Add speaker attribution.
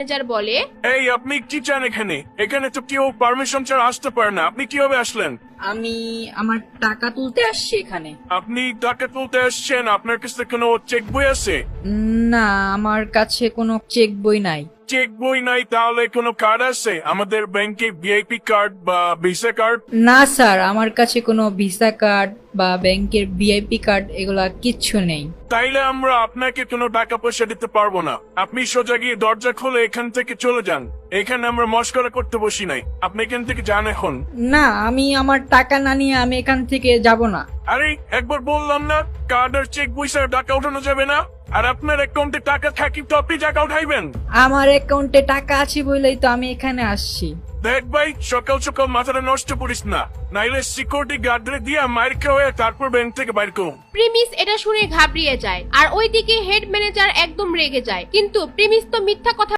Speaker 1: Manager বলে,
Speaker 2: এই আপনি কি চান এখানে? এখানে তো কেউ পারমিশন ছাড়া আসতে পারে না। আপনি কিভাবে আসলেন?
Speaker 3: আমি আমার টাকা তুলতে আসছি এখানে।
Speaker 2: আপনি টাকা তুলতে আসছেন, আপনার কাছে কোনো চেক বই আছে?
Speaker 3: না, আমার কাছে কোনো চেক বই নাই।
Speaker 2: চেক বই নাই, তাহলে কোনো কার্ড আছে আমাদের ব্যাংকে, ভিআইপি কার্ড বা ভিসা কার্ড?
Speaker 3: না স্যার, আমার কাছে কোনো ভিসা কার্ড বা ব্যাংকের ভিআইপি কার্ড এগুলা কিচ্ছু নেই।
Speaker 2: তাইলে আমরা আপনাকে কোনো টাকা পয়সা দিতে পারবো না। আপনি সোজা গিয়ে দরজা খুলে এখান থেকে চলে যান। এখানে আমরা মস্করা করতে বসি নাই। আপনি এখান থেকে যান এখন।
Speaker 3: না, আমি আমার টাকা না নিয়ে আমি এখান থেকে যাব না।
Speaker 2: আরে একবার বললাম না, কার্ড আর চেক বই ছাড়া টাকা উঠানো যাবে না। আর আপনার অ্যাকাউন্টে টাকা থাকি তো আপনি টাকা উঠাইবেন।
Speaker 3: আমার অ্যাকাউন্টে টাকা আছে বলেই তো আমি এখানে আসছি।
Speaker 2: দেখ ভাই, সকাল সকাল মাথাটা নষ্ট করিস না, নাইলে সিকিউরিটি গার্ডরে দিয়ে মাইর খাওয়া তারপর ব্যাংক থেকে বাইর করুন।
Speaker 1: প্রিমিস এটা শুনে ঘাবড়িয়ে যায় আর ওইদিকে হেড ম্যানেজার একদম রেগে যায়, কিন্তু প্রিমিস তো মিথ্যা কথা